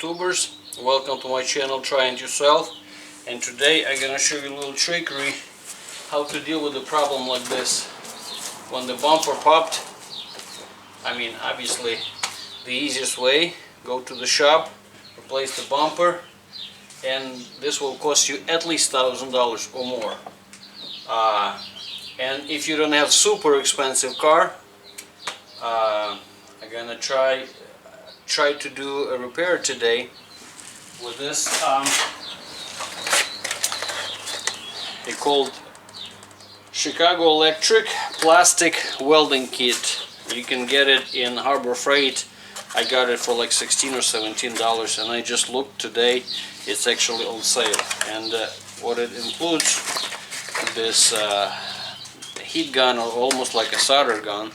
YouTubers, welcome to my channel Try It Yourself. And today I'm gonna show you a little trickery how to deal with a problem like this. When the bumper popped, obviously the easiest way, go to the shop, replace the bumper, and this will cost you at least $1,000 or more. And if you don't have super expensive car, I'm gonna try to do a repair today with this. They called Chicago Electric plastic welding kit. You can get it in Harbor Freight. I got it for like $16 or $17, and I just looked today. It's actually on sale. And what it includes, this heat gun, or almost like a solder gun,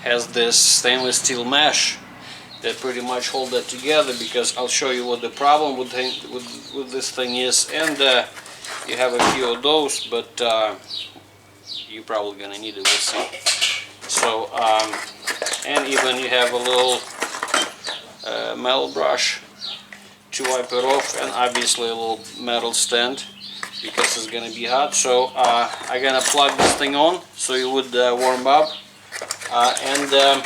has this stainless steel mesh that pretty much hold that together, because I'll show you what the problem with this thing is. And you have a few of those, but you're probably gonna need it, we'll see. So and even you have a little metal brush to wipe it off, and obviously a little metal stand because it's gonna be hot. So I'm gonna plug this thing on so it would warm up, and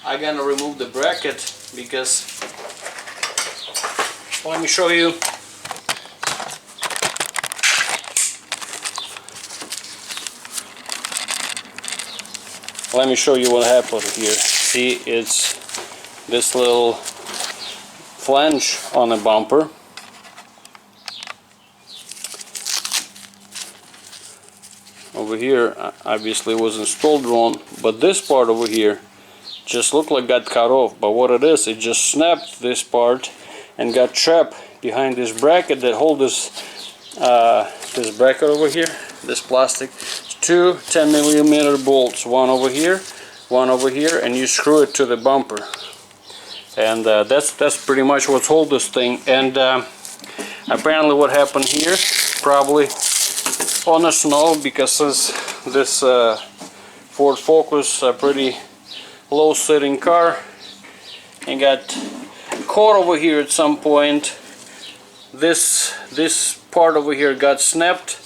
I'm gonna remove the bracket, because let me show you. Let me show you what happened here. See, it's this little flange on the bumper. Over here obviously was installed wrong, but this part over here just looked like got cut off. But what it is, it just snapped this part and got trapped behind this bracket that holds this bracket over here, this plastic. Two 10mm bolts, one over here, and you screw it to the bumper. And that's pretty much what's hold this thing. And apparently what happened here, probably on the snow, because this Ford Focus, a pretty low sitting car, and got caught over here at some point. This part over here got snapped,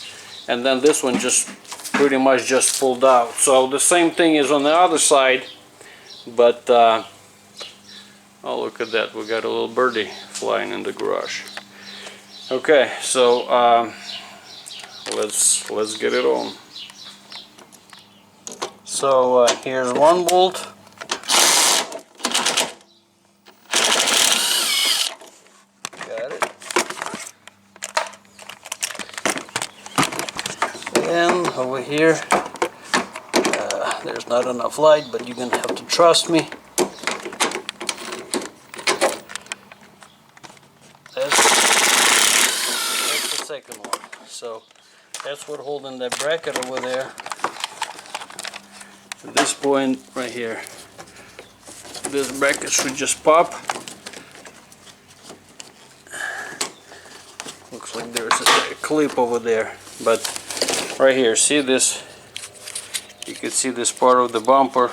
and then this one just pretty much just pulled out. So the same thing is on the other side, but oh, look at that, we got a little birdie flying in the garage. Okay, so let's get it on. So here's one bolt. Got it. And over here, there's not enough light, but you're gonna have to trust me. That's the second one. So that's what holding that bracket over there. At this point right here, this bracket should just pop. Looks like there's a clip over there, but right here, see this? You can see this part of the bumper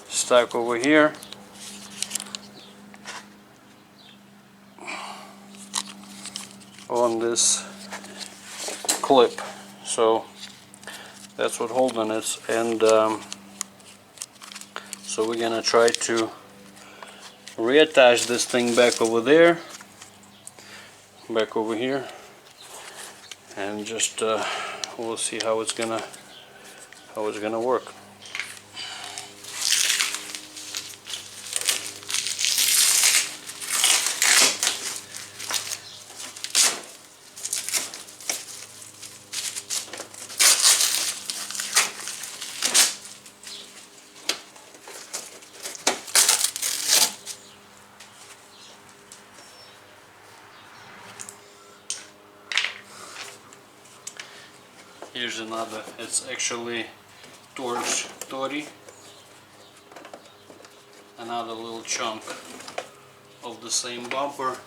stuck over here. On this clip. So that's what holding it. And so we're gonna try to reattach this thing back over there, back over here, and just we'll see how it's gonna work. Here's another, it's actually torch 30, another little chunk of the same bumper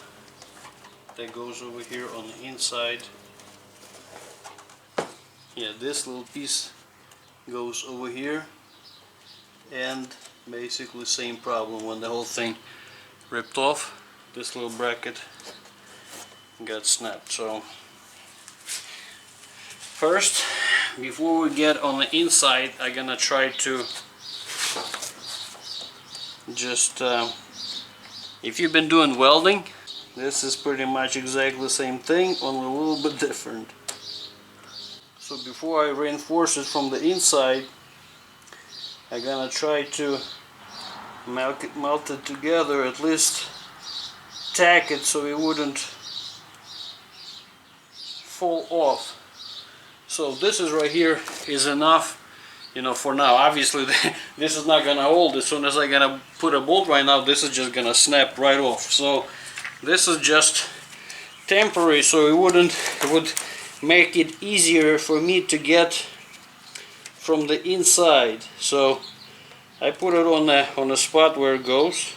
that goes over here on the inside. Yeah, this little piece goes over here, and basically same problem when the whole thing ripped off. This little bracket got snapped. So first, before we get on the inside, I'm gonna try to just if you've been doing welding, this is pretty much exactly the same thing, only a little bit different. So before I reinforce it from the inside, I'm gonna try to melt it together, at least tack it so it wouldn't fall off. So this is right here is enough, you know, for now. Obviously this is not gonna hold. As soon as I'm gonna put a bolt right now, this is just gonna snap right off. So this is just temporary, so it would make it easier for me to get from the inside. So I put it on the spot where it goes,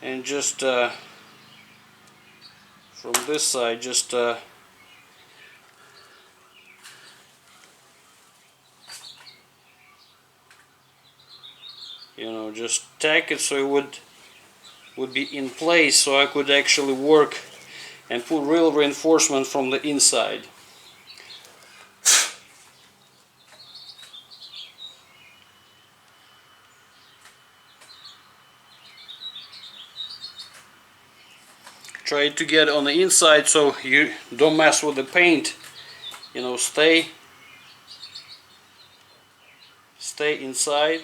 and just from this side, just you know, just tack it so it would be in place, so I could actually work and put real reinforcement from the inside. Try to get on the inside so you don't mess with the paint. You know, stay inside.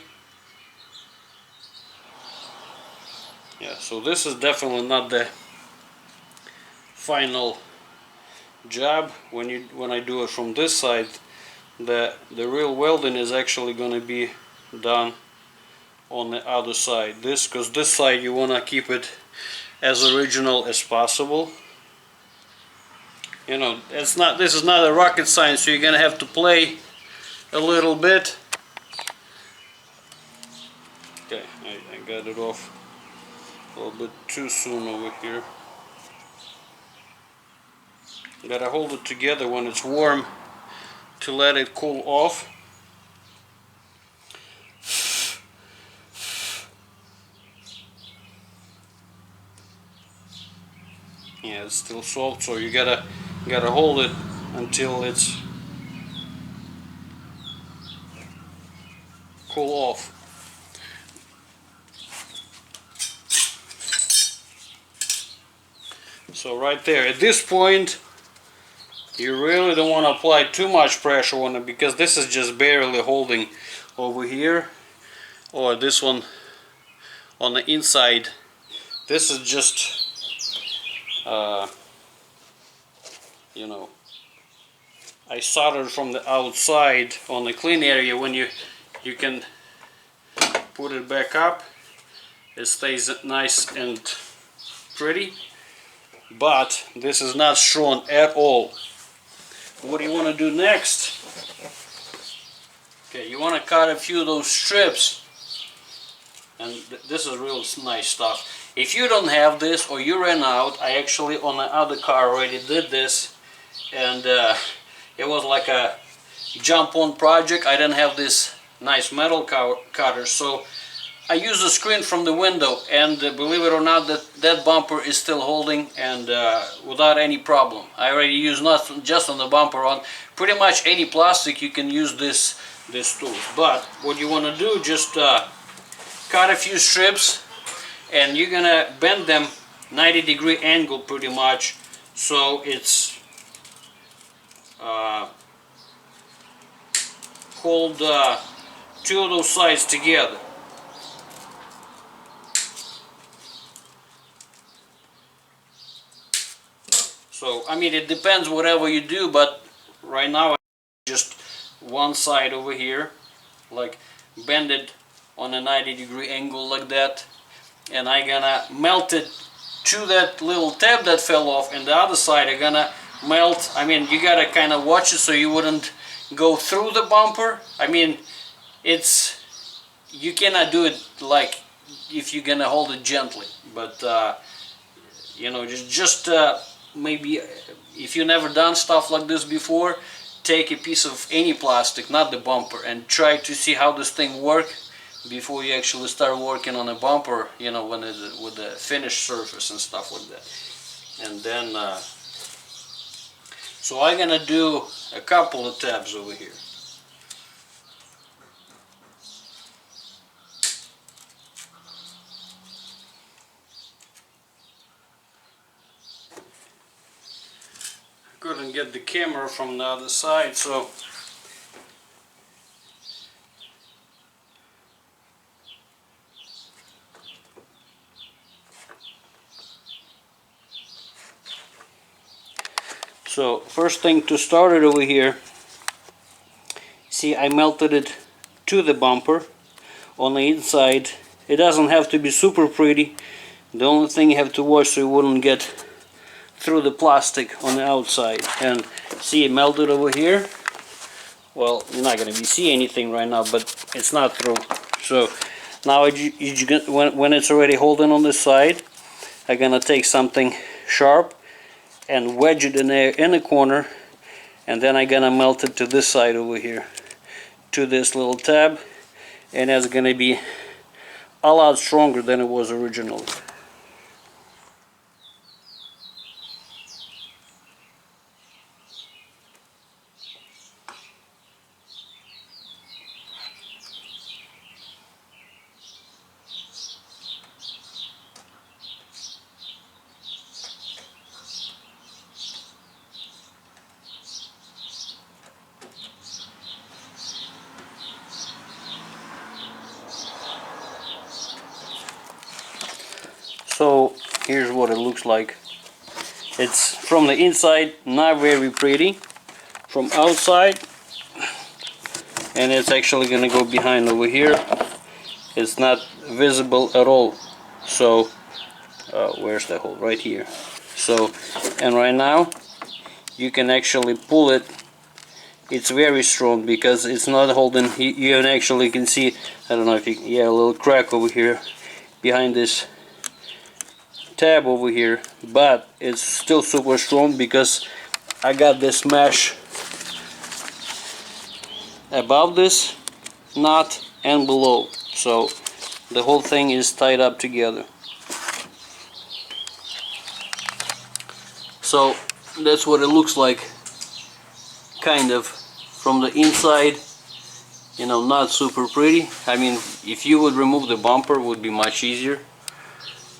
Yeah, so this is definitely not the final job. When I do it from this side, the real welding is actually going to be done on the other side. Because this side you want to keep it as original as possible. You know, this is not a rocket science, so you're gonna have to play a little bit. Okay, I got it off a little bit too soon over here. Gotta hold it together when it's warm to let it cool off. Yeah, it's still soft, so you gotta hold it until it's cool off. So right there, at this point, you really don't want to apply too much pressure on it, because this is just barely holding over here, or this one on the inside. This is just you know, I soldered from the outside on the clean area. When you can put it back up, it stays nice and pretty, but this is not strong at all. What do you want to do next? Okay, you want to cut a few of those strips, and this is real nice stuff. If you don't have this, or you ran out, I actually on the other car already did this, and it was like a jump on project. I didn't have this nice metal cutter, so I used a screen from the window, and believe it or not, that bumper is still holding, and without any problem. I already used not just on the bumper, on pretty much any plastic you can use this tool. But what you want to do, just cut a few strips, and you're gonna bend them 90-degree angle pretty much, so it's hold two of those sides together. So I mean, it depends whatever you do, but right now just one side over here, like bend it on a 90-degree angle like that, and I'm gonna melt it to that little tab that fell off, and the other side I'm gonna melt. I mean, you gotta kind of watch it so you wouldn't go through the bumper. I mean, you cannot do it like if you're gonna hold it gently, but you know, just maybe if you've never done stuff like this before, take a piece of any plastic, not the bumper, and try to see how this thing works before you actually start working on a bumper, you know, when it's with the finished surface and stuff like that. And then so I'm gonna do a couple of tabs over here. Couldn't get the camera from the other side, so first thing to start it over here, see, I melted it to the bumper on the inside. It doesn't have to be super pretty. The only thing you have to watch so it wouldn't get through the plastic on the outside. And see, it melted over here. Well, you're not going to see anything right now, but it's not through. So now when it's already holding on this side, I'm going to take something sharp and wedge it in there in the corner, and then I'm going to melt it to this side over here, to this little tab, and it's going to be a lot stronger than it was originally. So here's what it looks like. It's from the inside not very pretty, from outside, and it's actually gonna go behind over here. It's not visible at all. So where's the hole? Right here. So, and right now you can actually pull it. It's very strong because it's not holding. You actually can see, I don't know if you, yeah, a little crack over here behind this tab over here, but it's still super strong because I got this mesh above this nut and below, so the whole thing is tied up together. So that's what it looks like, kind of from the inside. You know, not super pretty. I mean, if you would remove the bumper, it would be much easier.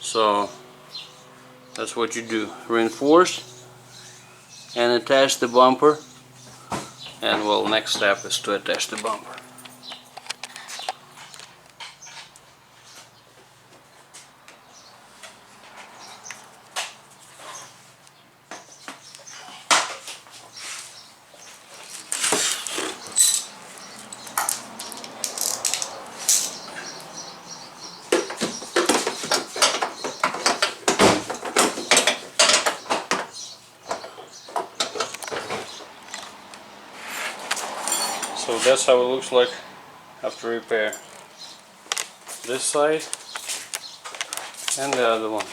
So that's what you do. Reinforce and attach the bumper, and well, next step is to attach the bumper. So that's how it looks like after repair. This side and the other one.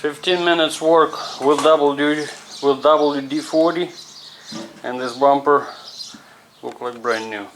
"15 minutes work with WD-40, and this bumper look like brand new."